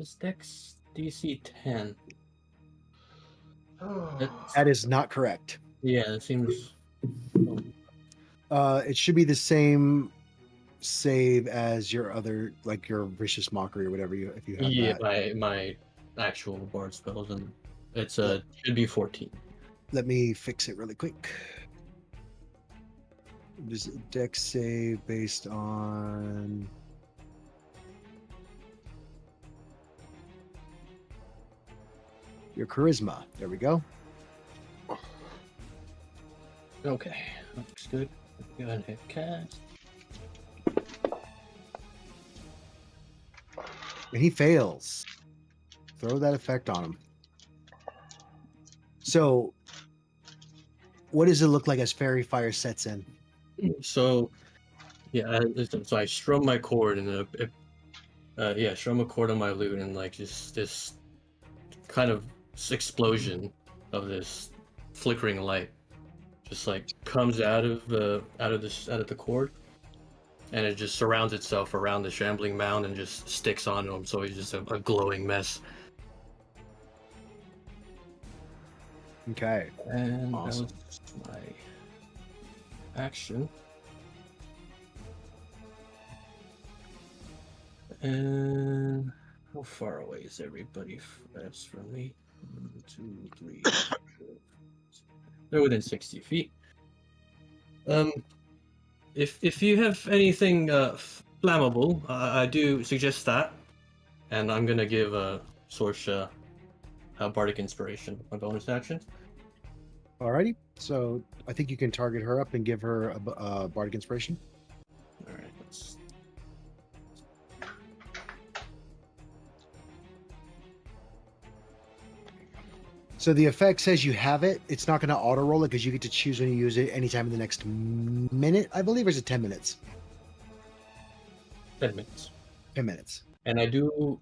His Dex DC 10. That is not correct. Yeah, it seems. It should be the same save as your other, like your vicious mockery or whatever if you have Yeah, that. my actual bard spells, and it's should be 14. Let me fix it really quick. Just dex save based on your charisma. There we go. Okay, looks good. Go ahead and hit cast. And he fails. Throw that effect on him. So, what does it look like as fairy fire sets in? So, yeah, so I strum my chord, and strum a chord on my lute, and like just this kind of explosion of this flickering light just like comes out of the chord, and it just surrounds itself around the shambling mound and just sticks onto him, so he's just a glowing mess. Okay. And awesome. That was my action. And how far away is everybody from me? 1, 2, 3. 4. They're within 60 feet. If you have anything flammable, I do suggest that, and I'm gonna give Sorsha a bardic inspiration, my bonus action. Alrighty. So I think you can target her up and give her a bardic inspiration. All right. Let's... So the effect says you have it. It's not going to auto roll it because you get to choose when you use it anytime in the next minute, I believe, or is it 10 minutes? 10 minutes. 10 minutes. And I do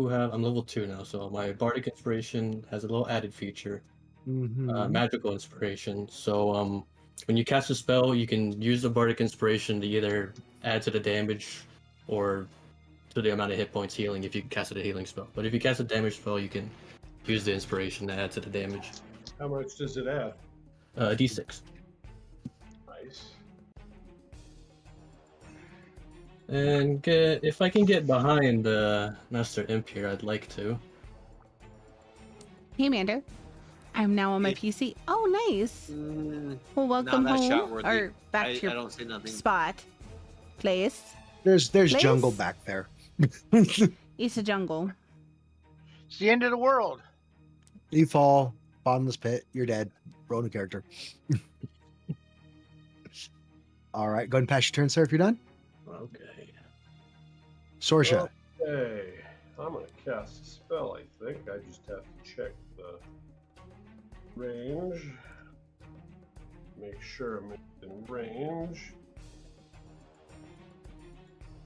have. I'm level 2 now, so my bardic inspiration has a little added feature. Magical inspiration. So when you cast a spell, you can use the bardic inspiration to either add to the damage or to the amount of hit points healing if you cast a healing spell. But if you cast a damage spell, you can use the inspiration to add to the damage. How much does it add? D6. Nice. And if I can get behind Master Imp here, I'd like to. Hey, Mando. I'm now on my PC. Oh, nice. Well, welcome home. Or back to your spot. Place. There's jungle back there. It's a jungle. It's the end of the world. You fall, bottomless pit, you're dead. Roll a character. All right, go ahead and pass your turn, sir, if you're done. Okay. Sorsha. Okay. I'm going to cast a spell, I think. I just have to check the range. Make sure I'm in range.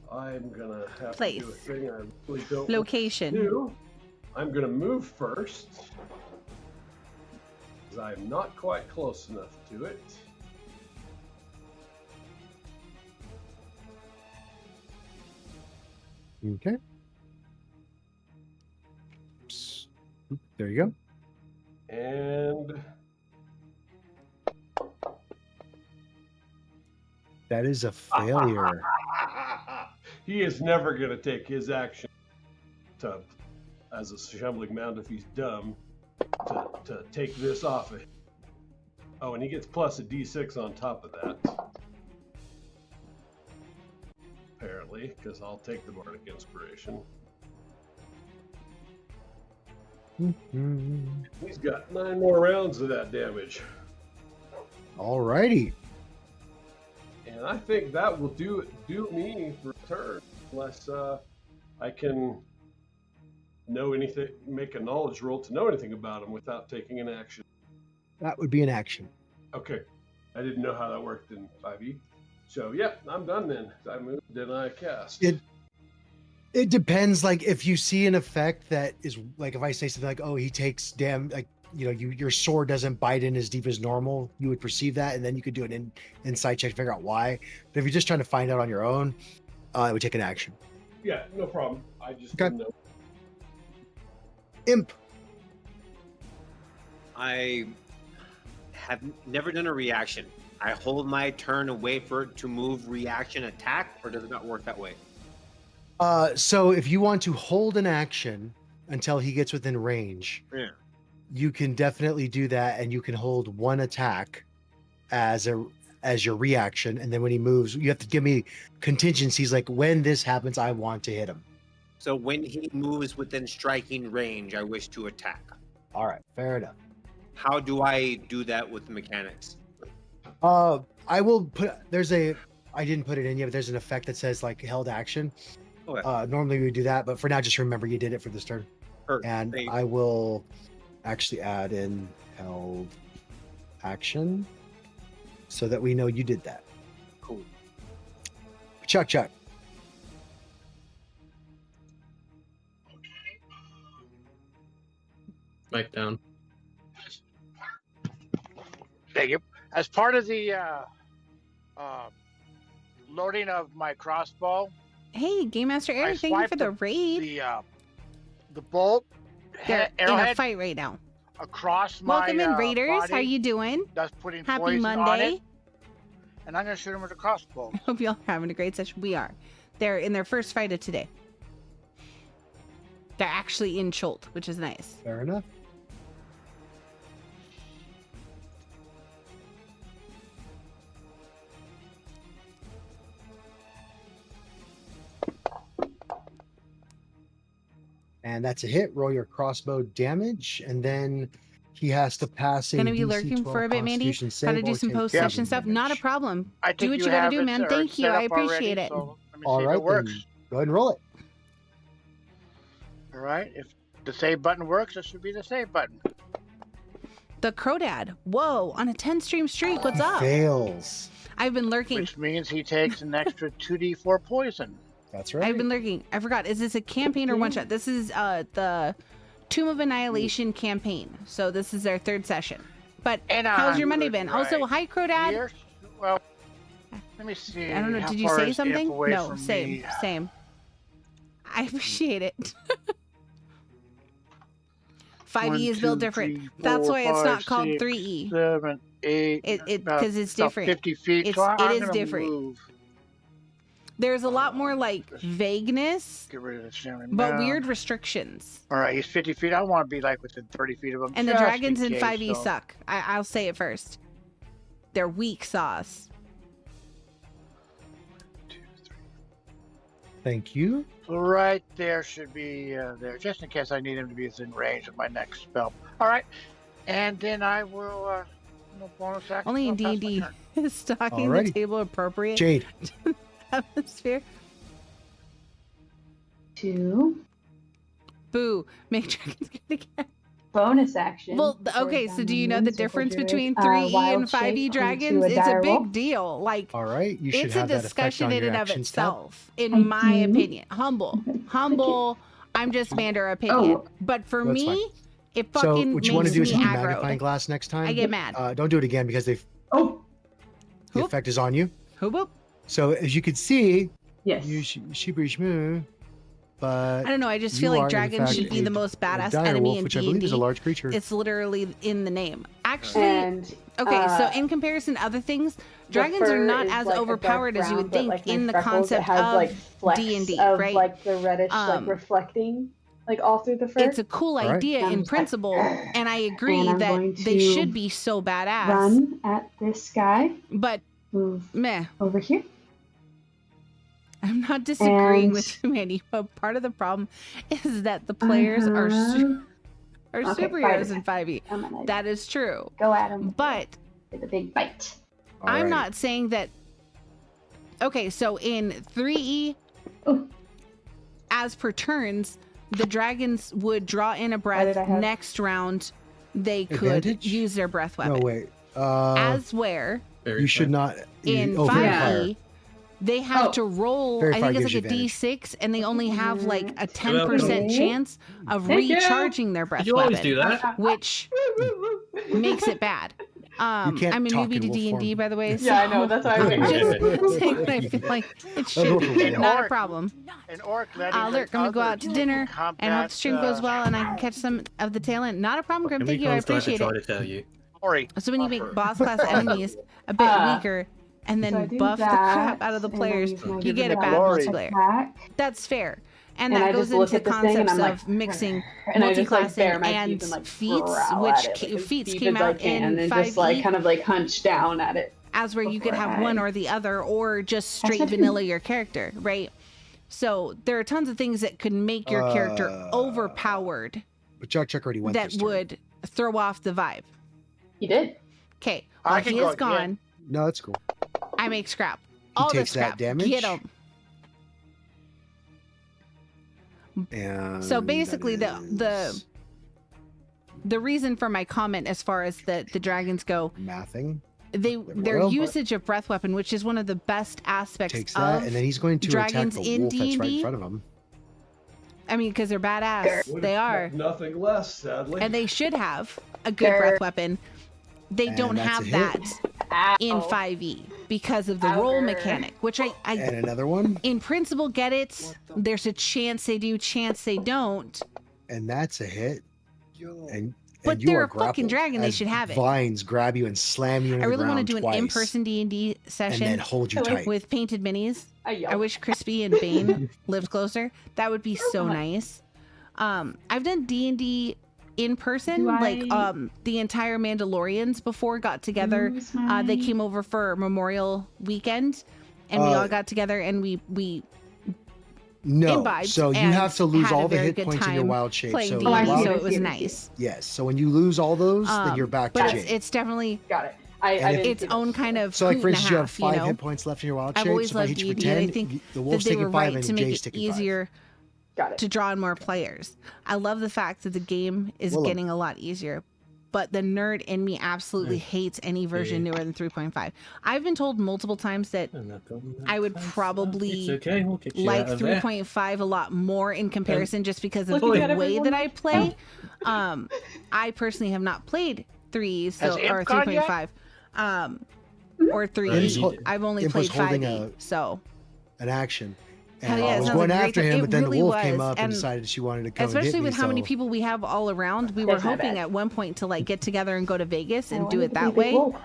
I'm going to have to do a thing I really don't Location. do. I'm going to move first, because I'm not quite close enough to it. Okay. Oops. There you go. And that is a failure. He is never going to take his action as a shambling mound if he's dumb to take this off of him. Oh, and he gets plus a d6 on top of that. Apparently, because I'll take the bardic inspiration. He's got 9 more rounds of that damage. Alrighty. And I think that will do me for a turn, unless I can know anything, make a knowledge roll to know anything about him without taking an action. That would be an action. Okay. I didn't know how that worked in 5e. So, yeah, I'm done then. I moved and I cast. It depends. Like, if you see an effect that is, like, if I say something like, oh, he takes like, you know, your sword doesn't bite in as deep as normal, you would perceive that, and then you could do an insight check to figure out why. But if you're just trying to find out on your own, it would take an action. Yeah, no problem. I just didn't know. Imp. I have never done a reaction. I hold my turn and wait for it to move, reaction, attack, or does it not work that way? So if you want to hold an action until he gets within range, you can definitely do that, and you can hold one attack as your reaction, and then when he moves, you have to give me contingencies like when this happens, I want to hit him. So when he moves within striking range, I wish to attack. All right, fair enough. How do I do that with the mechanics? I will put I didn't put it in yet, but there's an effect that says like held action. Okay. Normally we would do that, but for now, just remember you did it for this turn. And I will actually add in held action so that we know you did that. Cool. Chuck. Mic down. Thank you. As part of the loading of my crossbow. Hey, Game Master Eric, thank you for the raid. The bolt. They're in a fight right now. Across my welcome in, Raiders. body, how you doing? That's putting Happy poison Monday. on it, and I'm gonna shoot him with a crossbow. I hope y'all are having a great session. We are. They're in their first fight of today. They're actually in Chult, which is nice. Fair enough. And that's a hit. Roll your crossbow damage, and then he has to pass a Gonna be DC lurking 12 for a bit, Mandy. Constitution Gotta do save or some take post-session stuff. damage. Not a problem. I Do think what you gotta do, have man. it Thank you. set I up already, appreciate it. so let me All see if right, it works. then go ahead and roll it. All right, if the save button works, it should be the save button. The Crodad. Whoa, on a 10-stream streak. What's up? Fails. I've been lurking. Which means he takes an extra 2d4 poison. That's right. I've been lurking. I forgot. Is this a campaign or one shot? This is the Tomb of Annihilation campaign. So this is our third session. But how's your Monday been? Right. Also, hi, Crodad. Here? Well, let me see. I don't know. how Did you far say is something? If away No, from same, me? same. I appreciate it. 5e is built different. That's why it's not called 3e. 7, 8. It because it's different. 50 feet. It's, so it I'm is gonna different. Move. There's a lot more like vagueness, Get rid of this gentleman but now. weird restrictions. All right, he's 50 feet. I want to be like within 30 feet of him. And the just dragons in case, 5e so. suck. I'll say it first. They're weak sauce. Thank you. So right there should be there, just in case I need him to be within range of my next spell. All right, and then I will no bonus action. Only in I'll pass my D&D turn. is stocking Alrighty. the table appropriate Jade. atmosphere. 2 Boo. Make dragons good again. bonus action. Well, before okay, done so do you on know the moon, circle difference druid, between 3e wild and 5e shape dragons? onto It's a dire roll. big deal. Like, All right. You should it's a have that effect discussion on in your and of action step. itself, in I my do. opinion. Humble. I'm just Mander opinion. Oh. But for That's me, fine. it So fucking what you want to makes do is me use the magnifying aggroed. glass next time. I get mad. Don't do it again because the Oh, Whoop. effect is on you. Whoop, whoop. So as you can see, yes. you shmoo, but I don't know. I just you feel are, like in dragons fact, should be a- the most a badass dire enemy wolf, in which I believe is a D&D. large creature. It's literally in the name. Actually, And okay, so uh, in comparison to other things, the dragons are fur not is as like a dark overpowered as you brown, would but, think like, my in the freckles, it concept has, of like, flecks D&D, of, right? like the reddish, Um, like reflecting, like all through the fur. It's a cool All right. idea in I'm principle, like, and I agree and I'm that going they to should be so badass. Run at this guy. But Move meh, over here. I'm not disagreeing And- with you, Mandy. But part of the problem is that the players are Okay, superheroes fight in 5e. I'm gonna That is true. go at him But with a big bite. I'm Alrighty. not saying that. Okay, so in 3e, Oh. as per turns, the dragons would draw in a did breath. I have? Next round, they could Advantage? use their breath weapon. No wait. As where Very You should fun. not. in oh, 5e, Fairy Fire. they have Oh. to roll. Fairy I Fire think it's gives like a you d6, and they only have like a Well, 10% okay. chance of Thank you. recharging their breath Did you always weapon, do that? which makes it bad. You can't I'm a talk newbie in to wolf D&D, form. by the way. Yeah, I know. That's why I I'm was just saying that I feel like it should be An not a orc. problem. An orc letting Lurk, I'm gonna go other out to dinner and hope the stream goes well and I can catch some of the tail end. Not a problem, Grim. Thank you. I appreciate try it. to tell you. Ori. So when you make Offer. boss class enemies a bit weaker and So I then do buff the that, crap out of the and I players, use my you get a bad glory. multiplayer. attack. That's fair. And And that I goes just look into at this thing and concepts I'm like, of mixing and I just like bare multi-classing my and teeth and like feats, growl which at it, like, as feats deep came as I out can, in and 5e, just like kind of like hunch down at it. as where you could have before one I- or the other, or just straight what you- vanilla your character, right? So there are tons of things that could make your character overpowered But Chuck already went that this turn. would throw off the vibe. He did. Okay, I while can he go is again. gone, No, that's cool. I make scrap. He All the takes that scrap. damage? Get him. And So basically, that is the reason for my comment as far as the dragons go, mathing their Well, but- usage of breath weapon, which is one of the best aspects takes that, of and then he's going to attack dragons the in wolf that's right in D&D. front of him. I mean, because they're badass. Would They expect are. nothing less, sadly. And they should have a good They're- breath weapon. They And don't that's have a hit. that in Ow. 5e because of the roll Outer. mechanic, which I And another one, in principle get it. There's a chance they do, chance they don't. and that's a hit. And But you they're are a fucking grappled dragon, they as should have it. Vines grab you and slam you into I really the want ground to do an twice, in-person D&D and session then hold you Oh, wait. tight. with painted minis. I I yelled. wish Crispy and Bane lived closer. That would be so nice. I've done D&D in person, Do like I- the entire Mandalorians before got together. Lose They my- came over for Memorial Weekend, and we all got together and we No, imbibed so you and have to lose had a all the very hit good points in your time wild shape. playing So, D&D, I see, wild- so I it was see. nice. yes, so when you lose all those, then you're back to But Jade. it's definitely Got it. I And didn't its see that. own kind of So, like hoot for and a instance, you have half, 5 you know? hit points left in your wild shape. I've always so if I loved hit you for D&D, and I 10, think the that wolf's they taking were 5 right and to Jay's make it taking 5. easier Got it. to draw in more players. I love the fact that the game is Well, getting a lot easier, but the nerd in me absolutely hates any version newer than 3.5. I've been told multiple times that I would probably It's okay, we'll get you like out of there. 3.5 a lot more in comparison just because of Looking the at way everyone that I like, play. I personally have not played 3, so Has Imp or gone yet? 3.5. Or 3. I've only Imp was played holding 5e, so An action. Hell And yeah, I it was sounds going like a great after time. him, It but then really the wolf came was, up and and decided she wanted to come and especially hit me, with how many so- people we have all around, we were That's not hoping bad. at one point to like get together and go to Vegas and I do wanted it to that be big way. wolf.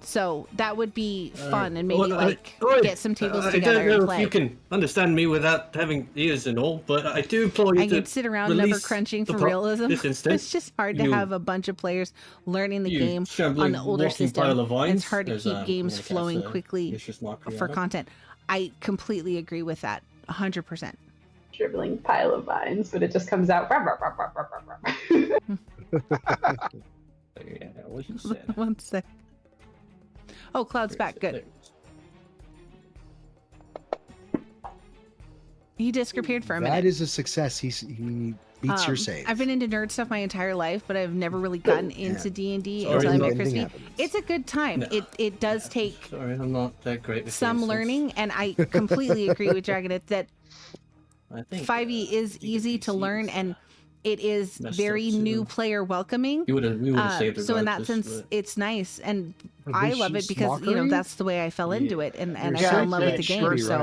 So that would be fun and maybe Well, like Oi, get some tables I together don't know and if play. you can understand me without having ears and all, but I do implore you I to could sit around number release crunching the for pro- realism. This instant, It's just hard to you- have a bunch of players learning the you game on shambling, the older walking system. pile of and It's vines. hard to There's, keep games like, flowing that's a quickly vicious mockery for of it. content. I completely agree with that. 100%. Dribbling pile of vines, but it just comes out. Yeah, what he said. One sec. Oh, Cloud's back. Good. He disappeared for a minute. That is a success. He beats your save. I've been into nerd stuff my entire life, but I've never really gotten into D&D Sorry, until I no. met Anything Crispy. happens. It's a good time. No. It does take Sorry, I'm not that great with some instance. learning, and I completely agree with Dragonette that I think 5e is easy to learn, and it is Messed very up too. new player welcoming. we would have saved it. So in that regardless, sense, but- it's nice, and I love it Vicious because mockery? that's the way I fell into it, and I You're fell in love with the sure game. you're So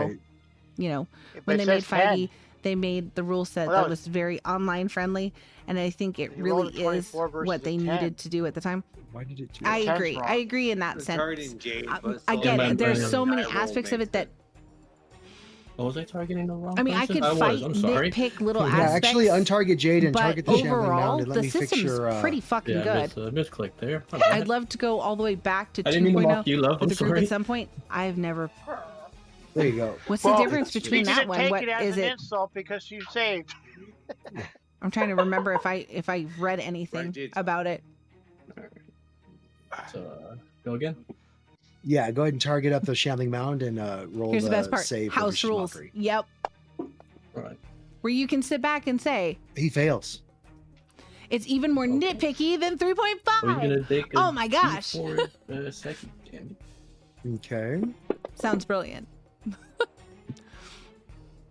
right. when they made 5e, 10. they made the rule set Well, that was very online friendly, and I think it You rolled really a is 24 versus what they a 10. needed to do at the time. Why did it do I ten's agree. wrong. I agree in that The sense. targeting Jade, but I so get Yeah, it. There's but- so many I roll aspects of makes it that Oh, was I targeting the wrong I mean, I person? could fight, I'm sorry. nitpick little Yeah, aspects. actually, untarget Jade and but target the shambling overall, mound and let the me fix system's your. pretty fucking Yeah, good. misclick there. My I'd bad. love to go all the way back to I didn't mean to 2.0 mock you, love. I'm with the group sorry. at some point. I've never. There you go. What's Well, the difference She between that didn't one? take What it as is an it? insult because you saved. I'm trying to remember if I read anything Jade. about it. So, go again. Yeah, go ahead and target up the shambling mound and roll Here's the best part: save for house vicious rules. mockery. Yep, All right. where you can sit back and say He fails. it's even more nitpicky than Are you 3.5. gonna take a Oh my gosh. for a second? Damn it. Okay. Sounds brilliant.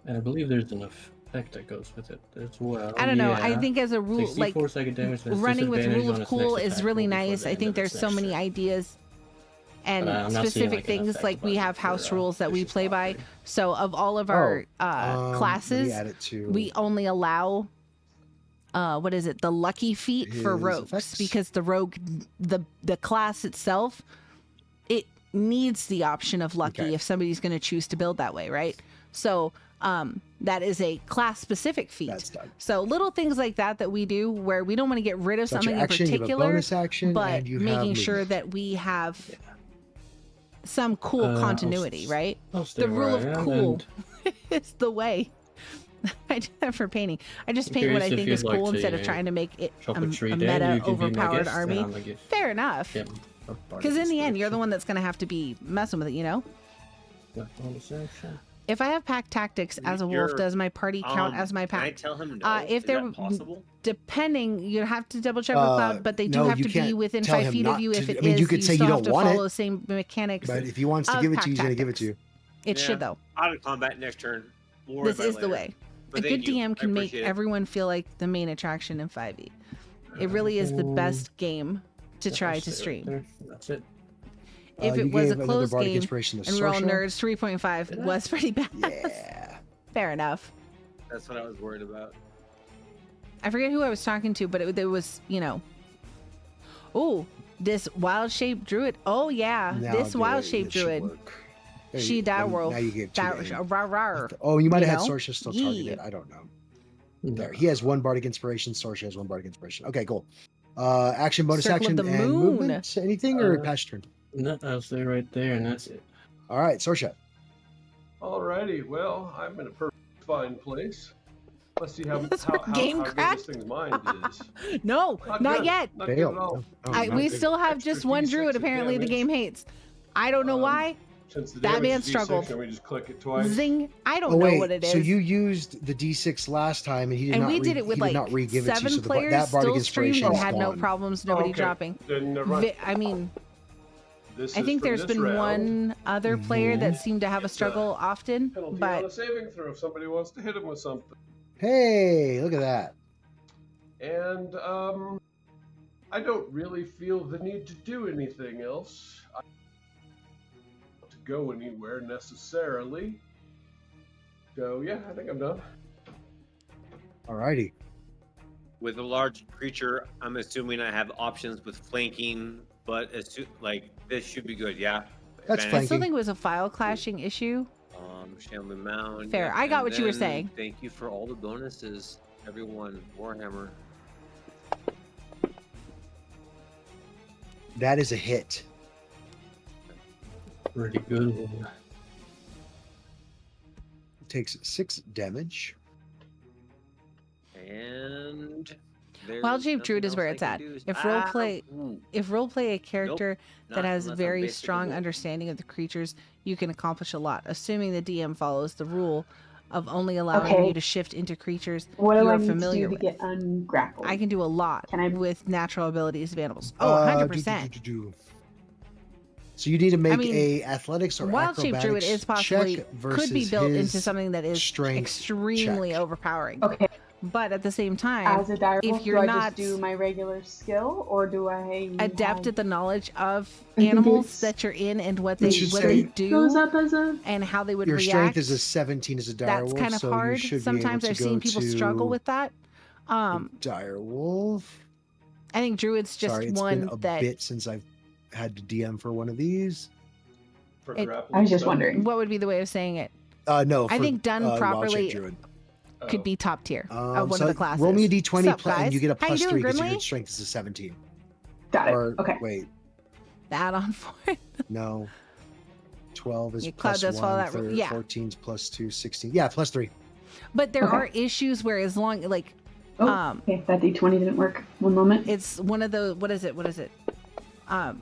And I believe there's enough effect that goes with it as well. I don't know. I Yeah. think as a rule, Takes like D4 second damage, and it's running with disadvantage rule on of its cool next is attack really roll before nice. the I end think of there's its so next many turn. ideas and I'm not seeing, specific like, an things effect like we button have house for, rules that we vicious play by. mockery. So of all of our Let me classes, add it to we only allow what is it, the lucky feat for his rogues, effects. because the rogue, the class itself, it needs the option of lucky Okay. if somebody's going to choose to build that way, right? So that is a class specific feat. That's done. So little things like that we do where we don't want to get rid of So that's your something in action, you have a particular, bonus action, but and you have making sure movement. that we have some cool continuity, right? I'll stay The where rule I of am, cool and is the way. I do that for painting. I just I'm paint what curious I if think you'd is like cool to, instead of trying to make it chop a a tree down, meta you can be my overpowered guest, army. and I'm gonna give Fair enough. him a bardic Because in the end, you're the inspiration. one that's going to have to be messing with it, you know? Yeah, bonus action. If I have pack tactics as a wolf, does my party count as my Can I pack? tell him no? If Is they're that possible? depending, you have to double check with Cloud, but they do no, have you to be can't within tell 5 him feet of not you. If to. it I mean, is, you could say you still don't have to want follow it, the same mechanics. but if he wants to of give it to pack you, he's gonna give it to you. It should though. Out of combat next turn. We'll worry This about it is the later. way. But A good thank you. DM I can make appreciate it. everyone feel like the main attraction in 5e. It really is the best game to Yeah, try I'll to stay right stream. there. That's it. If You it was a gave another closed bardic game inspiration to and we're all Sorcerer. nerds, 3.5 was pretty bad. Yeah. Fair enough. That's what I was worried about. I forget who I was talking to, but it was, you know. Oh, this wild shape druid. Oh yeah, Now this do wild it. shape It should druid. work. There She you- that now world. you gave two to him. Rawr. Oh, you might You have had know? Sorcerer still targeted. I don't know. There, No. he has one bardic inspiration. Sorcerer has one bardic inspiration. Okay, cool. Action, bonus Circle of action, the and moon. movement. Anything or pass your turn? No, I'll stay right there, and that's it. All right, Sorcerer. Alrighty, well, I'm in a perfect fine place. Let's see how That's how, where how, game how good cracked? this thing's mind is. No, not good. yet. Not good Fail. at all. No, I, not we good. still have Extra just one D6 druid. of Apparently, the damage. game hates. I don't know why. Since the That damage man is D6, struggled. and we just click it twice. Zing! I don't Oh know wait, what it is. so you used the D6 last time, and he did and not. we did it with he like did not re-give it to you, 7 so players that bardic still streamed inspiration and is had no gone. problems. Nobody Okay. dropping. Then never mind. I mean, This I is think from there's this been round. one other player that seemed to have a It's a struggle often, Penalty on but a saving throw if somebody wants to hit him with something. Hey, look at that. And I don't really feel the need to do anything else. I don't want to go anywhere necessarily. So yeah, I think I'm done. All righty. With a large creature, I'm assuming I have options with flanking, but like this should be good, yeah. That's I Advantage. still think it was a file clashing issue. Shambling Mound. Fair. yeah, I got and what you were then saying. Thank you for all the bonuses, everyone. Warhammer. That is a hit. Pretty good one. Takes 6 damage. And Wild Shape nothing Druid is else where I it's can at. do. If roleplay, Ooh, if roleplay a character that not has unless I'm very basically strong the wolf. understanding of the creatures, you can accomplish a lot. Assuming the DM follows the rule of only allowing Okay. you to shift into creatures What do you I are need to familiar do to with. get ungrappled? I can do a lot Can I- with natural abilities of animals. Oh, 100%. So you need to make mean, a athletics or Wild Shape acrobatics Druid is possibly check could be versus built into his something that is strength extremely check. overpowering. Okay, But at the same time, as a dire if wolf, you're do I not just do my regular skill, or do I adept have- at the knowledge of I think animals it's- that you're in and what You they should what say- they goes do up as a? and how they would Your react. strength is a 17 as a dire That's wolf, kind of so you hard. should Sometimes be able I've to seen go people to struggle with that. dire wolf. I think Druid's just Sorry, it's one been a that. bit since I've had to DM for one of these. For It- grappling I was just stuff. wondering. What would be the way of saying it? No, I for, think done Wild Shape properly Druid. could Oh. be top tier of one So of the classes. roll me a d20 Sup, and you guys? get a How you plus doing, 3 because Grimley? your strength is a 17. Got it. Or Okay. wait, The add-on for it. no. 12 is Yeah, Cloud plus does follow 1, that rule. Yeah. 14 is plus 2, 16. Yeah, plus 3. But there Okay. are issues where as long like Oh, um okay. That D20 didn't work. One moment. it's one of the what is it? So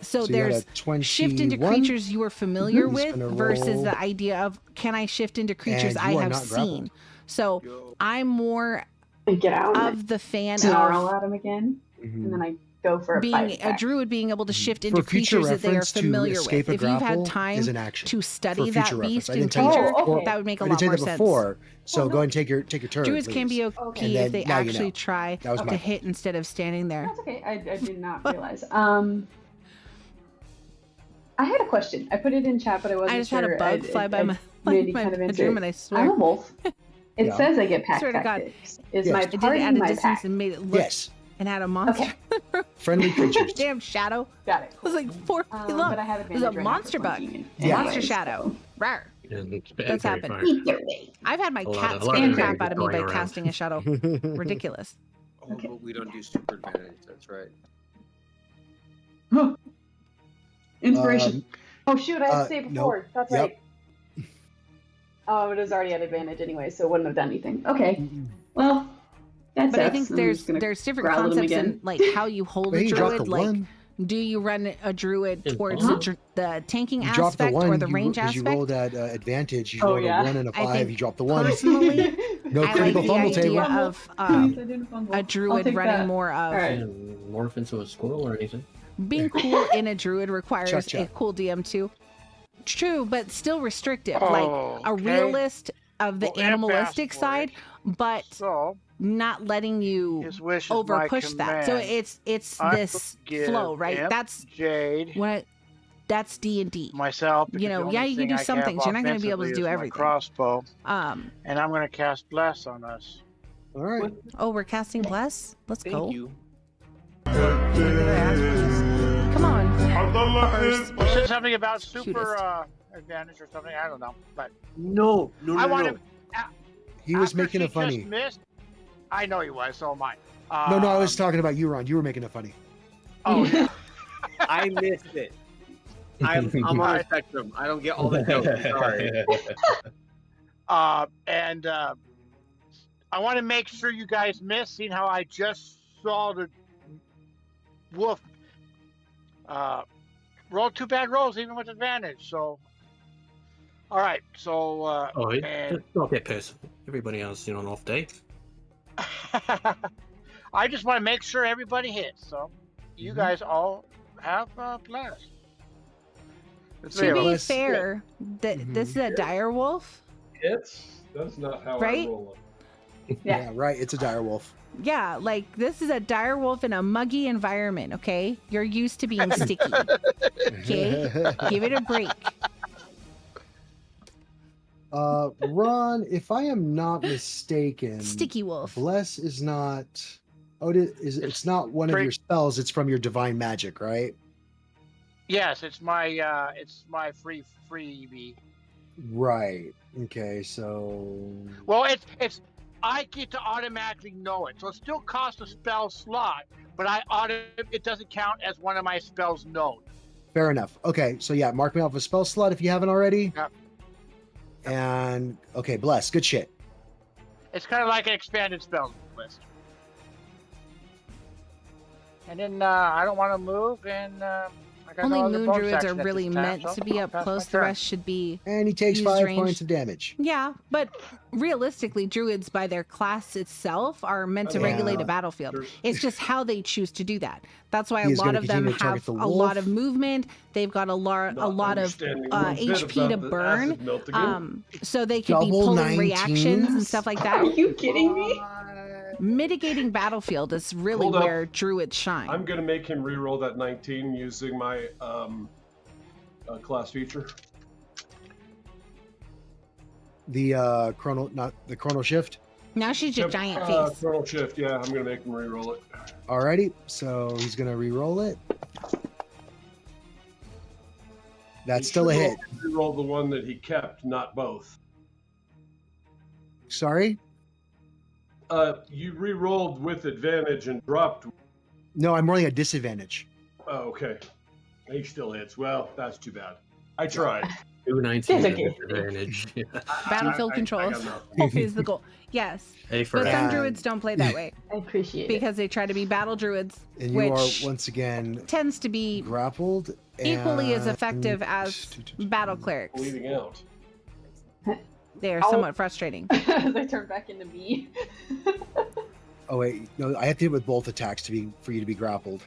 So you got there's a 21. shift into creatures you are familiar He's with gonna versus roll. the idea of can I shift into creatures And I you are have not seen. grappled. So Yo. I'm more I get out. And of the fan snarl of at him again, Mhm. and then I go for a being 5 a attack. druid being able to shift For into future creatures that they are reference, to familiar with. escape a If you've had grapple time is an action. to For study future that reference. beast I and didn't tell you creature, that before. that would make a I lot didn't more tell you that sense. before. So Well, go no. and take your turn. Druids can be please. OP Okay. if And they then now you actually know. try That was to my hit instead of standing there. That's okay. I did not realize. I had a question. I put it in chat, but I wasn't I just sure. had a bug fly by my Mandy my kind of answered bedroom, it. and I I'm swear. a wolf. It Yeah. says I get pack Swear to God. tactics. Is Yes. my It did party add a my distance pack? and made it look Yes. and had a monster. Okay. Friendly creatures. Damn shadow. Got it. It was like 4 feet long. But I have It was a advantage right now for monster bug. flanking Yeah. Monster anyways, shadow. Rawr. It's That's very happened. fire. Either way. I've had my A lot cat of scare the advantage crap out of me going by around. casting a shadow. Ridiculous. Oh, Okay. but we don't do super advantage. That's right. Inspiration. Oh shoot! I had to say it nope. before. That's Yep. right. Oh, it was already at advantage anyway, so it wouldn't have done anything. Okay. Well, that's. But I think there's different growl at him concepts in again. like how you hold a Hey, you dropped druid. the Like, one. do you run a druid Yeah. towards Huh? the tanking You dropped the aspect one or the range because you aspect? rolled at advantage. You Oh, rolled yeah. a 1 and a I 5. think You dropped the 1. Personally, No I like critical the fumble idea table. of a druid running more of. Alright. Didn't morph into a squirrel or anything. Being cool in a druid requires Chuck, chuck. a cool DM too. True, but still restrictive. Oh, like a okay. realist of the Well, Imp animalistic asked for side, it. but So not letting you his wish is over my push that. So command. it's I this give flow, right? Imp, That's Jade, that's D&D. myself. You because know, the yeah, only you can thing do I some have things. You're not gonna be able to offensively do is my everything. Crossbow, Um. and I'm going to cast bless on us. All right. Oh, we're casting bless. Let's Thank go. you. When did I ask for this? Come on. Puppers. You said something about Cutest. super advantage or something. I don't know, but No, no, I no, want no. to. He was After making she it funny. Just missed, I know he was. So am I. No, I was talking about you, Ron. You were making it funny. Oh yeah. I missed it. I'm on the spectrum. I don't get all the jokes. I'm sorry. And I want to make sure you guys miss, seeing how I just saw the wolf roll 2 bad rolls, even with advantage. So, all right. So, and Don't get pissed. Everybody else, an off day. I just want to make sure everybody hits. So, you guys all have blast. To be Bless. fair, this is a dire wolf. That's not how Right? I roll Yeah, right. It's a dire wolf. Yeah, like this is a dire wolf in a muggy environment, okay? You're used to being sticky. Okay? Give it a break. Ron, if I am not mistaken, Sticky wolf. Bless is not. Oh, it's not one of Free- your spells. It's from your divine magic, right? Yes, it's my freebie. Right. Okay. So. Well, it's I get to automatically know it, so it still costs a spell slot, but it doesn't count as one of my spells known. Fair enough. Okay. So yeah, mark me off a spell slot if you haven't already. Yep. And okay, bless. Good shit. It's kind of like an expanded spell list. And then I don't want to move, and I got Only no other moon bonus druids are action at really this time, meant so to be up that's my close. The turn. rest should be. And he takes Use 5 range. points of damage. Yeah, but realistically, druids by their class itself are meant to Yeah. regulate a battlefield. It's just how they choose to do that. That's why a He's lot gonna of them continue to target have the a lot wolf. of movement. They've got a lot of Understanding one bit HP to about the burn, acid melt again. so they could be Double pulling reactions and 19s? stuff like Are that. you kidding me? Mitigating battlefield is really Hold up. where druids shine. I'm gonna make him re-roll that 19 using my class feature. The chrono shift. Now she's a Yep, giant face. Chronal shift. Yeah, I'm gonna make him re-roll it. Alrighty, so he's gonna re-roll it. That's He still a should hit. Re-roll the one that he kept, not both. Sorry? You re-rolled with advantage and dropped. No, I'm rolling a disadvantage. Oh, okay. He still hits. Well, that's too bad. I tried. 219 It's okay. advantage. Yeah. Battlefield I controls got nothing. is the goal. Yes, Hey, for but some And- druids don't play that way I appreciate it. because they try to be battle druids, And you which are once again tends to be grappled. equally as and- effective as battle clerics. Bleeding out. They are Ow. somewhat frustrating. As I turn back into me. Oh wait, no, I have to hit with both attacks for you to be grappled.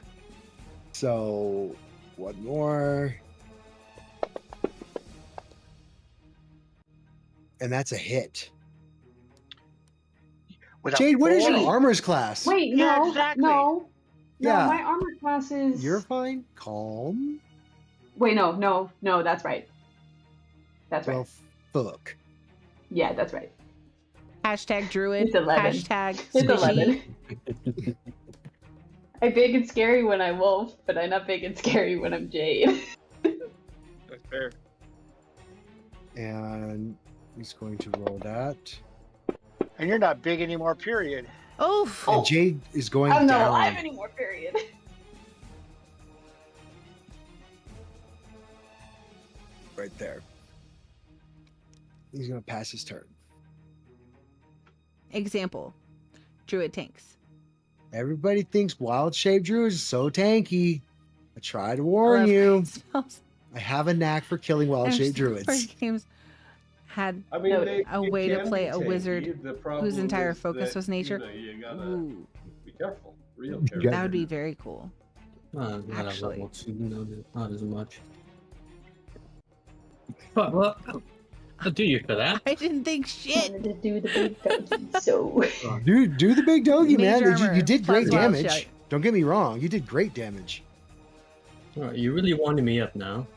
So, one more. And that's a hit. With a Jade, what is your 40. armor's class? Wait, Yeah, no, exactly. no, Yeah. my armor class is. You're fine. Calm. Wait, no, that's right. That's right. Well, fuck. Yeah, that's right. Hashtag druid. It's 11. Hashtag It's squishy. 11. I'm big and scary when I'm wolf, but I'm not big and scary when I'm Jade. That's fair. And he's going to roll that. And you're not big anymore, period. Oof. And Jade is going I'm not down. alive anymore, period. Right there. He's going to pass his turn. Example. Druid tanks. Everybody thinks Wild Shape Druid is so tanky. I try to warn Love you. spells. I have a knack for killing Wild Shape Druids. First games had I mean, a way to can play be a tanky. wizard The problem whose entire is focus that, was nature. You gotta Ooh, be careful. Real You careful. that would be very cool. Not Actually. level 2, not as much. What? I'll do you for that. I didn't think shit. Wanted to do the big doggy, so. Dude, do the big doggy, man. Major You armor did plus great wild damage. shape. Don't get me wrong. You did great damage. Alright, you really winding me up now.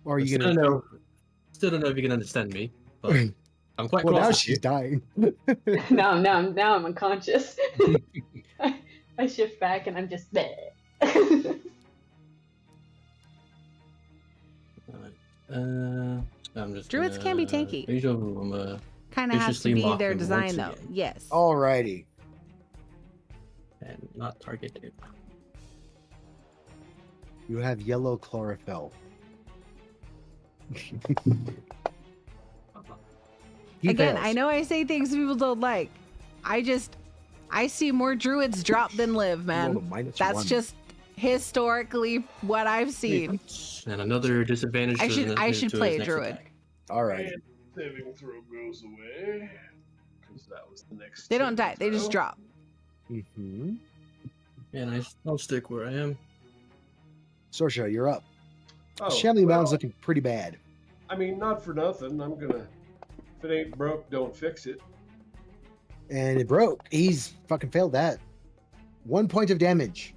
Or are you Still going don't to... know. Still don't know if you can understand me, but I'm quite Well, close now with she's you. dying. now I'm unconscious. I shift back and I'm just there. I'm just Druids can be tanky. Visual room, Kind of has to viciously be mock their him design, once though. again. Yes. Alrighty. and not targeted. You have yellow chlorophyll. He Again, fails. I know I say things people don't like. I see more druids drop than live, You man. rolled a -1. That's just historically what I've seen. And another disadvantage. I to should- his- I should to play his a next druid. attack. Alright. And saving throw goes away. Because that was the next. They don't die, saving they just throw. drop. Mm-hmm. And I'll stick where I am. Sorsha, you're up. Oh, Shamley well, Mound's looking pretty bad. I mean, not for nothing. I'm gonna. If it ain't broke, don't fix it. And it broke. He's fucking failed that. 1 point of damage.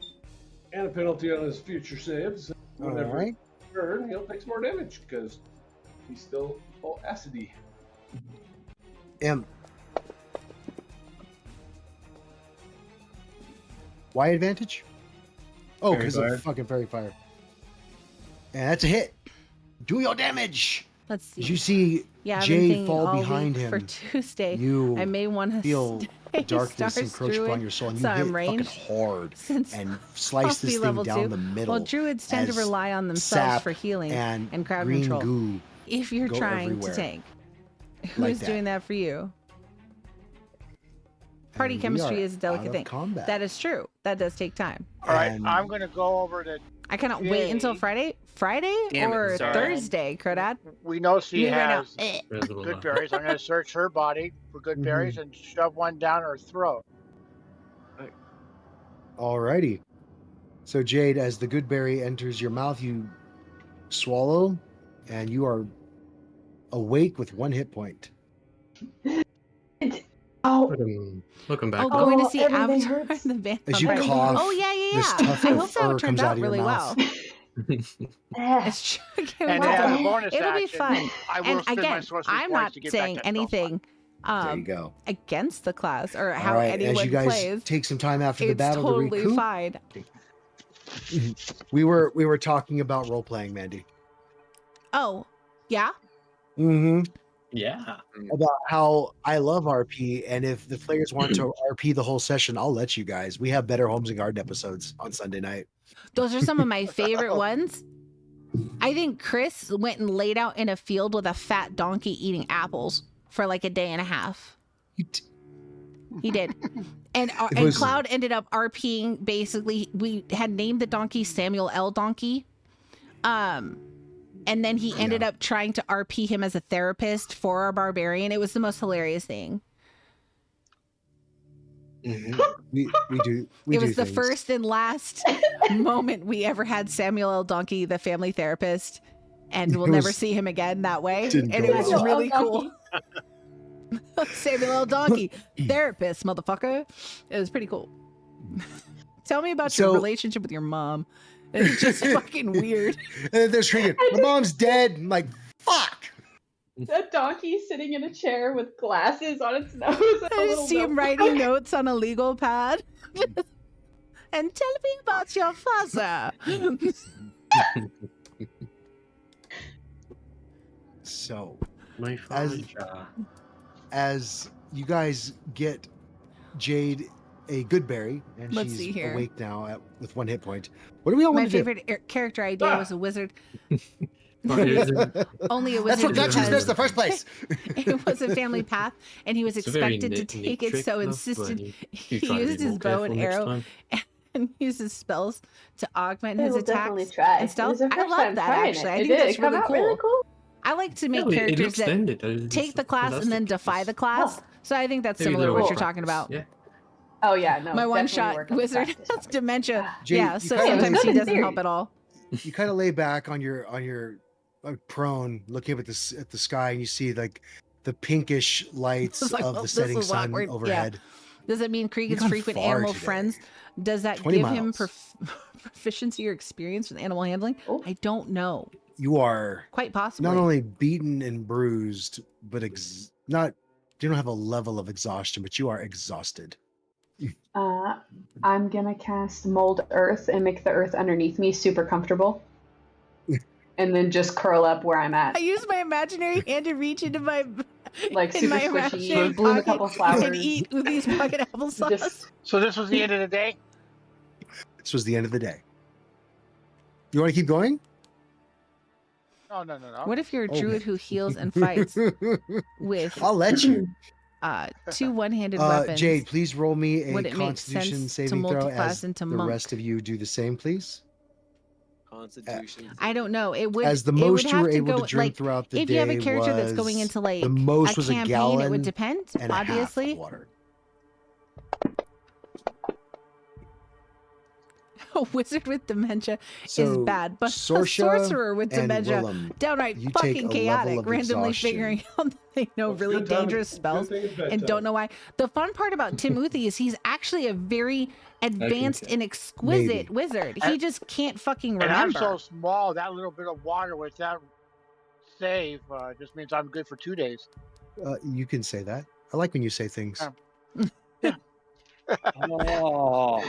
And a penalty on his future saves. Whenever Alright. he turn, he'll take some more damage because he's still all acidy. Why advantage? Oh, Fairy because fire. of fucking fairy fire. And that's a hit. Do your damage. Let's see. Did you see yeah, I've been Jade thinking fall all behind week him? for Tuesday. You I may want to feel darkness Star encroach Druid, upon your soul, and you so hit I'm fucking ranged. hard Since and slice this be thing level down 2. the middle. Well, druids tend to as rely on themselves sap for healing and crowd green control. goo. If you're go trying everywhere. to tank, Like who's that. doing that for you? Party And we chemistry are is a delicate out of thing. combat. That is true. That does take time. All right, And- I'm going to go over to. I cannot wait until Yay. Friday. Friday Damn it, or sorry. Thursday, Crodad? We know she You right now. has Reservoir. good berries. I'm going to search her body for good berries and shove one down her throat. Alrighty. So Jade, as the good berry enters your mouth, you swallow, and you are awake with 1 hit point. Oh, Welcome back. Oh, bud. going to see everything Avatar hurts. the band. As on you Friday. cough, Oh yeah, this yeah. tuft I of hope fur that turns comes out out of your really mouth. well. It's true. And Wow. as a bonus It'll be action, fun. I will And spend my again, sorcery I'm points not to get saying back that spell anything There you go. against the class or All how right, as anyone you guys plays. take some time after the It's battle totally to recoup, fine. we were talking about role playing, Mandy. Oh, yeah. Mm-hmm. Yeah. About how I love RP, and if the players want to RP the whole session, I'll let you guys. We have better Homes and Garden episodes on Sunday night. Those are some of my favorite ones. I think Chris went and laid out in a field with a fat donkey eating apples for like a day and a half. He did. And was- Cloud ended up RPing. Basically, we had named the donkey Samuel L. Donkey. And then he ended up trying to RP him as a therapist for our barbarian. It was the most hilarious thing. We do. We It do was the things. first and last moment we ever had Samuel L. Donkey, the family therapist, and we'll It never was- see him again that way. didn't And go it was well. really Donkey. cool. Samuel L. Donkey, therapist, motherfucker. It was pretty cool. Tell me about your So- relationship with your mom. It's just fucking weird. And they're screaming, "My mom's dead!" I'm like, "Fuck!" A donkey sitting in a chair with glasses on its nose. I just see him writing notes on a legal pad. And tell me about your father. So, My As- father. as you guys get Jade a good berry, and Let's see she's here. awake now with 1 hit point. What do we all My want to favorite character idea was a wizard. Oh, is do? it- Only a That's wizard what got you this because mess in the first place. it was a family path, and he was It's a very expected to neat take it, trick, so love, but insisted you he try to be used his more bow and careful next arrow time. and used his spells to augment I his will attacks definitely try. and stealth. It was the I first love time that trying actually. It. I It think did. that's It come really out cool. really cool. I like to make Yeah, it characters looks that splendid. It's take the class and then fantastic. defy the class. Oh. So I think that's Maybe similar to they're what all you're talking about. practice. Oh yeah, no. My one definitely shot work on the wizard practice has of it. dementia. Jade, Yeah, you so kinda sometimes he in doesn't theory. help at all. You kind of lay back on your prone, looking up at the sky, and you see like the pinkish lights It's like, of well, the this setting is sun awkward. Yeah. overhead. Does it mean You've Cregan's gone frequent far animal today. friends? Does that 20 give him miles. proficiency or experience with animal handling? Oh. I don't know. You are Quite possibly. not only beaten and bruised, but not. You don't have a level of exhaustion, but you are exhausted. I'm gonna cast Mold Earth and make the earth underneath me super comfortable, and then just curl up where I'm I at, use my imaginary hand to reach into my like in super my squishy. imaginary Bloom a pocket couple flowers. and eat Uthie's pocket applesauce. Just So this was the end of the day? This was the end of the day. You want to keep going? No. What if you're a Oh. druid who heals and fights with I'll let you. 2 one-handed weapons? Jade, please roll me a Would it make Constitution sense to saving throw multi-class as into the monk? rest of you do the same, please. Constitution. I don't know. It would As the it would most you have were able go, to drink like, throughout the if day you have a character that's going was into like the most a was a campaign, it gallon would depend, and a half of obviously. water. A wizard with dementia So, is bad, but a Sorsha sorcerer with and dementia, Willem, downright you take fucking a level chaotic, of randomly exhaustion. figuring out that they know Well, it's really good time- dangerous good spells thing it's and bedtime. don't know why. The fun part about Tim Uthie is he's actually a very advanced tell. and exquisite Maybe. wizard. He just can't fucking And I'm remember. so small, that little bit of water with that save just means I'm good for 2 days. You can say that. I like when you say things. Oh,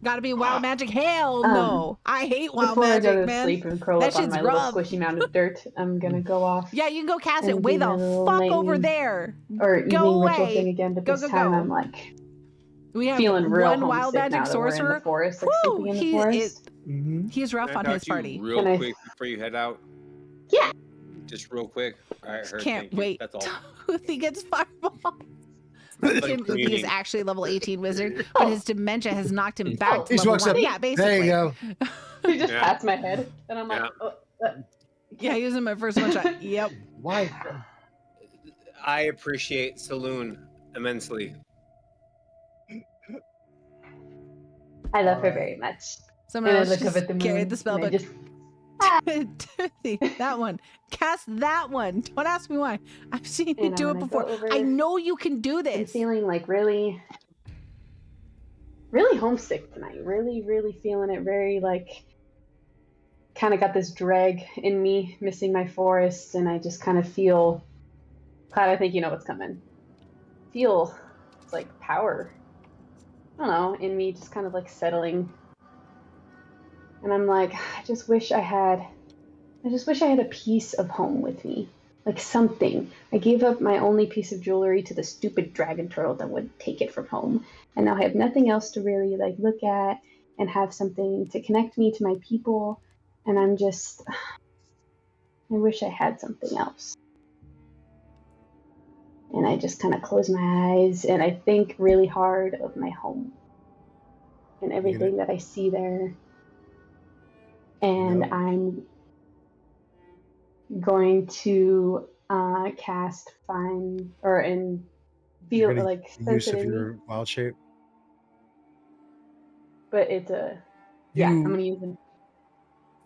Gotta be wild magic. Hell no. I hate wild before I go magic, to man. sleep and curl That up on shit's my rough. little squishy mound of dirt, I'm gonna go off Yeah, you can go cast it And way do the my little fuck night over and- there. or Go evening ritual away. thing again. But Go, this go, time go. I'm like We have feeling real one wild homesick magic now that we're in sorcerer. the forest, like Woo! sleeping in the He forest. He's rough Can I on talk his to you party. real Can I- quick before you head out? Yeah. Just real quick. All right, Just heard. can't Thank you. wait. That's all. Uthie gets fireball. Like Tim Uthie is cleaning. actually level 18 wizard, but his dementia has knocked him back to He just level walks 1. up. Yeah, basically. There you go. He just Yeah. pats my head, and I'm like, Yeah. oh, Yeah, using my first one shot. Yep. Why? I appreciate Saloon immensely. I love her Alright. very much. Someone And I else look up just at the moon. carried the spell and I book. just Timothy, that one. Cast that one. Don't ask me why. I've seen you And do I'm it gonna before. go over- I know you can do I'm this. feeling like really, really homesick tonight. Really, really feeling it. Very like, kind of got this drag in me, missing my forest, and I just kind of feel. Cloud, I think you know what's coming. Feel, it's like power. I don't know, in me, just kind of like settling. And I'm like, I just wish I had a piece of home with me. Like something. I gave up my only piece of jewelry to the stupid dragon turtle that would take it from home. And now I have nothing else to really like look at and have something to connect me to my people. And I'm just, I wish I had something else. And I just kind of close my eyes and I think really hard of my home and everything that I see there. And No. I'm going to cast find or and You're feel gonna like Use sense it of in me. your wild shape. but it's a yeah. I'm You gonna use it.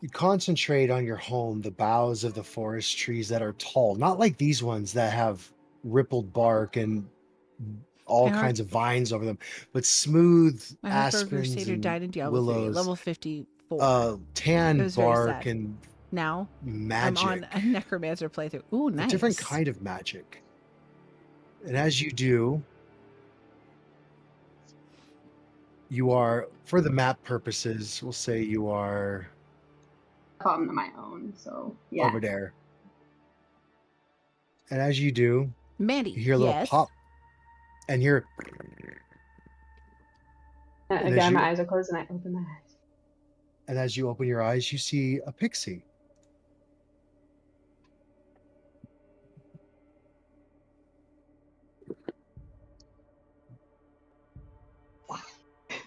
you concentrate on your home, the boughs of the forest trees that are tall, not like these ones that have rippled bark and all My kinds of vines over them, but smooth My Heartbreaker aspens Crusader and died in Diablo 3 at willows, level 54. It tan was very bark sad. and Now I'm magic. on a Necromancer playthrough. Ooh, It's nice. a different kind of magic. And as you do, you are, for the map purposes, we'll say you are On my own, so yeah. over there. And as you do, Mandy, you hear a little yes. pop, and you're. And Again, as my you eyes are closed and I open my eyes. and as you open your eyes, you see a pixie.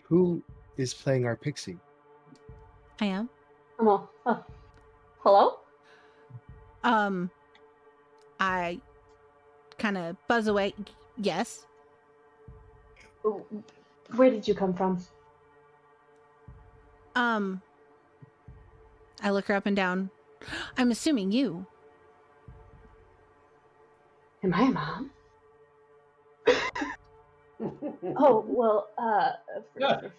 Who is playing our pixie? I am. Oh, hello? I kind of buzz away. Yes. Where did you come from? I look her up and down. I'm assuming you. Am I a mom? Oh, well,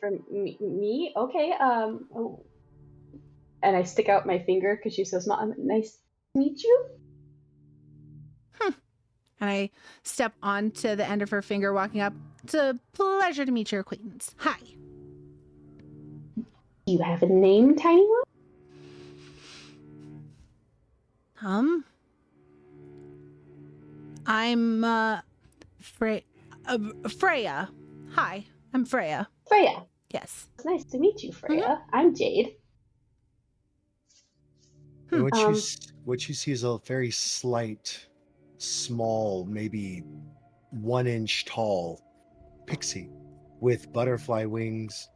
from me? Okay, oh. And I stick out my finger because she's so small. Nice to meet you. And I step onto the end of her finger, walking up. It's a pleasure to meet your acquaintance. Hi. Do you have a name, tiny one? I'm Freya. Hi, I'm Freya. Freya. Yes. It's nice to meet you, Freya. I'm Jade. And what you see is a very slight, small, maybe 1 inch tall pixie with butterfly wings,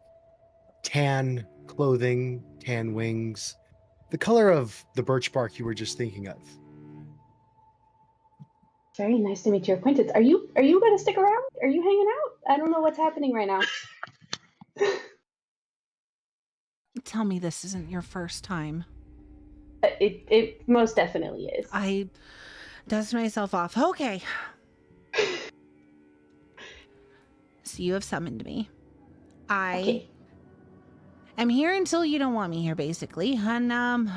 tan clothing, tan wings, the color of the birch bark you were just thinking of. Very nice to meet your acquaintance. Are you going to stick around? Are you hanging out? I don't know what's happening right now. Tell me this isn't your first time. It most definitely is. I dust myself off. Okay. So you have summoned me. I am here until you don't want me here, basically. And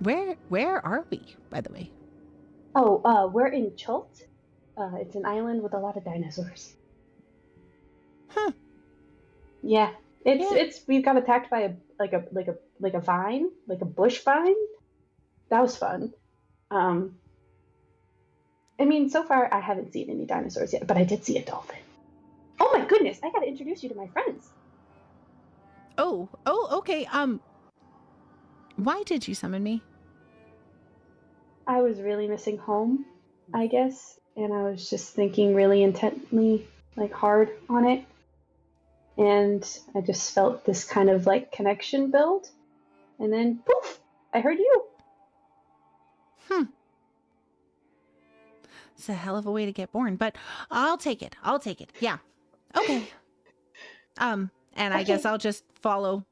where are we, by the way? Oh, we're in Chult. It's an island with a lot of dinosaurs. Huh. Yeah. It's we got attacked by a vine, like a bush vine. That was fun. I mean, so far I haven't seen any dinosaurs yet, but I did see a dolphin. Oh my goodness, I gotta introduce you to my friends. Oh, okay. Why did you summon me? I was really missing home, I guess, and I was just thinking really intently, like hard on it. And I just felt this kind of like connection build. And then poof, I heard you. It's a hell of a way to get born, but I'll take it. Yeah. Okay. And I guess I'll just follow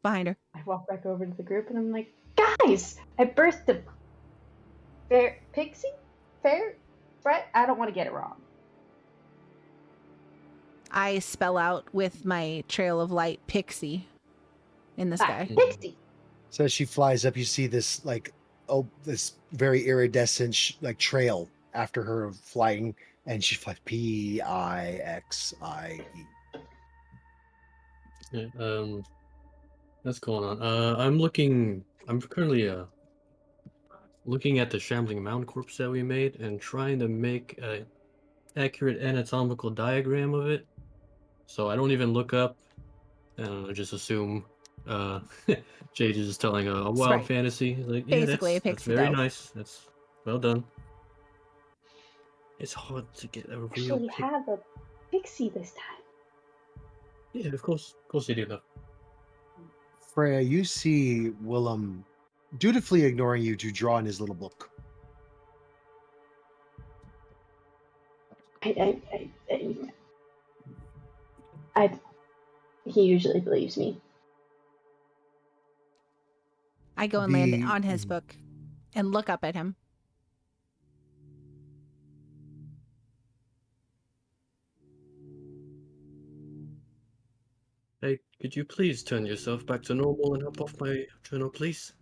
behind her. I walk back over to the group and I'm like, guys, I birthed a pixie? Fret? I don't want to get it wrong. I spell out with my trail of light pixie in the sky. Pixie. So as she flies up, you see this this very iridescent trail after her flying, and she flies Pixie. Yeah, what's going on? I'm currently looking at the shambling mound corpse that we made and trying to make a accurate anatomical diagram of it. So I don't even look up, and I just assume Jade is just telling a wild Right. fantasy. He's like, yeah, Basically, a that's pixie very dove. nice. That's well done. It's hard to get a real Actually have a pixie this time. Yeah, of course you do though. Freya, you see Willem dutifully ignoring you to draw in his little book. He usually believes me. I go and land on his book and look up at him. Hey, could you please turn yourself back to normal and hop off my journal, please?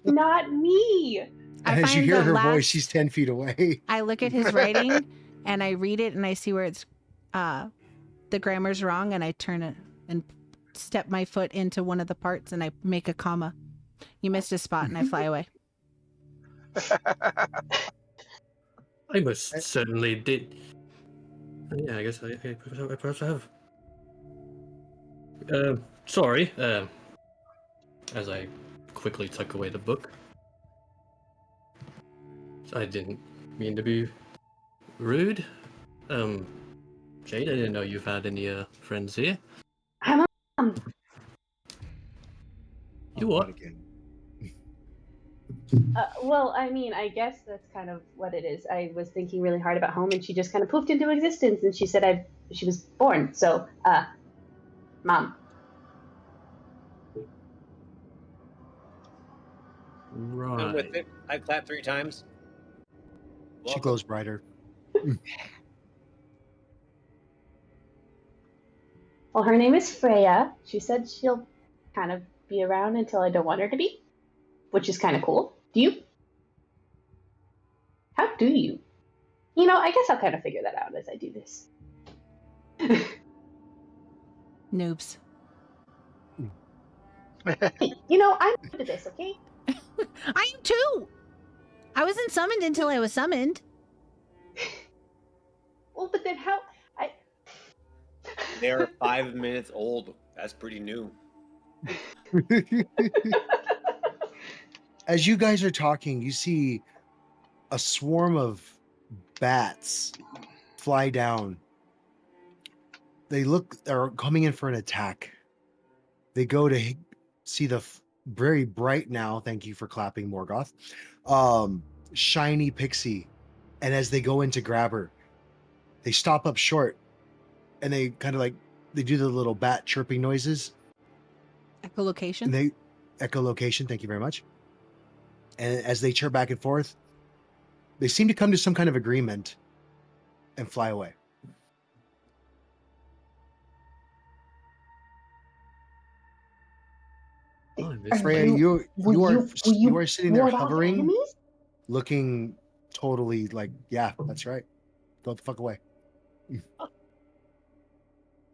Not me. As you hear her voice, she's 10 feet away. I look at his writing and I read it and I see where it's the grammar's wrong, and I turn it and step my foot into one of the parts and I make a comma. You missed a spot and I fly away. I most certainly did. Yeah, I guess I perhaps have. Sorry. As I quickly tuck away the book. I didn't mean to be rude. Jade, I didn't know you've had any friends here. I'm a You what? well, I mean, I guess that's kind of what it is. I was thinking really hard about home, and she just kind of poofed into existence, and she said she was born. So, Mom. Right. I'm with it. I clap 3 times. She Welcome. glows brighter. Well, her name is Freya. She said she'll kind of be around until I don't want her to be, which is kind of cool. Do you? How do you? You know, I guess I'll kind of figure that out as I do this. Noobs. Hey, you know, I'm good at this, okay? I am too. I wasn't summoned until I was summoned. Well, but then how? They're 5 minutes old. That's pretty new. As you guys are talking, you see a swarm of bats fly down. They're coming in for an attack. They go to see the very bright now, thank you for clapping, Morgoth, shiny pixie. And as they go in to grab her, they stop up short and they kind of they do the little bat chirping noises. Echolocation? Echolocation, thank you very much. And as they chirp back and forth, they seem to come to some kind of agreement and fly away. Freya, you are sitting there hovering, looking totally yeah, that's right. Go the fuck away.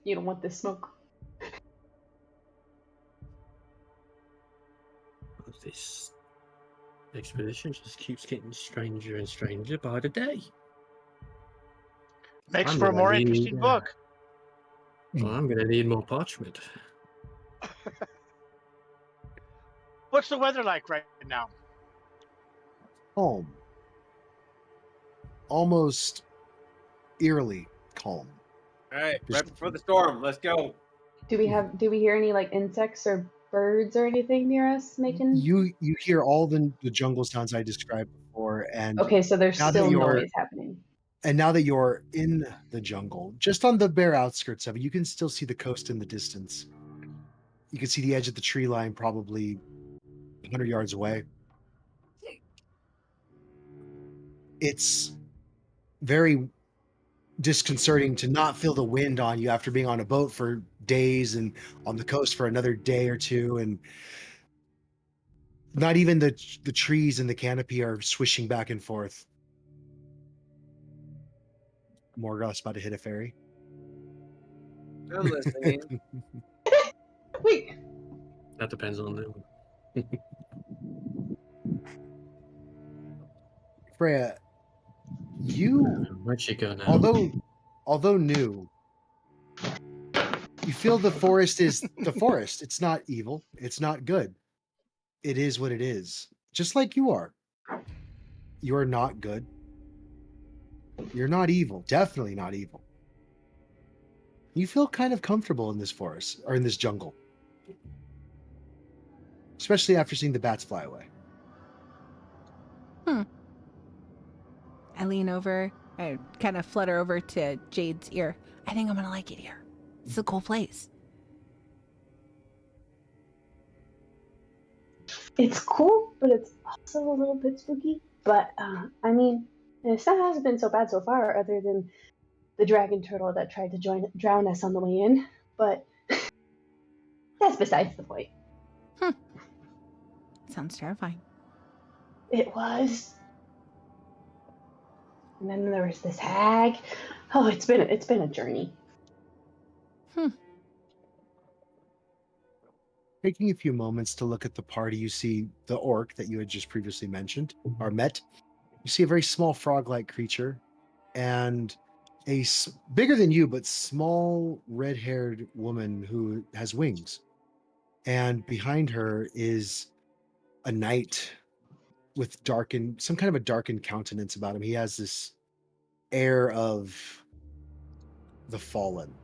You don't want this smoke. This expedition just keeps getting stranger and stranger by the day. Makes for a more interesting book. Well, I'm gonna need more parchment. What's the weather like right now? Calm. Almost eerily calm. All right, right before the storm. Let's go. Do we hear any insects or birds or anything near us making? You hear all the jungle sounds I described before, and okay, so there's still noise happening. And now that you're in the jungle, just on the bare outskirts of it, you can still see the coast in the distance. You can see the edge of the tree line probably 100 yards away. It's very disconcerting to not feel the wind on you after being on a boat for days and on the coast for another day or two, and not even the trees in the canopy are swishing back and forth. Morgoth's about to hit a fairy. I'm listening. Wait. That depends on them. Freya, you where'd she go now? although new, you feel the forest is the forest. It's not evil. It's not good. It is what it is. Just like you are. You are not good. You're not evil. Definitely not evil. You feel kind of comfortable in this forest or in this jungle. Especially after seeing the bats fly away. I lean over, I kind of flutter over to Jade's ear. I think I'm going to like it here. It's a cool place. It's cool, but it's also a little bit spooky. But I mean, stuff hasn't been so bad so far, other than the dragon turtle that tried to drown us on the way in. But that's besides the point. Sounds terrifying. It was. And then there was this hag. Oh, it's been a journey. Taking a few moments to look at the party, you see the orc that you had just previously mentioned or met. You see a very small frog-like creature and bigger than you, but small red-haired woman who has wings. And behind her is a knight with some kind of a darkened countenance about him. He has this air of the fallen.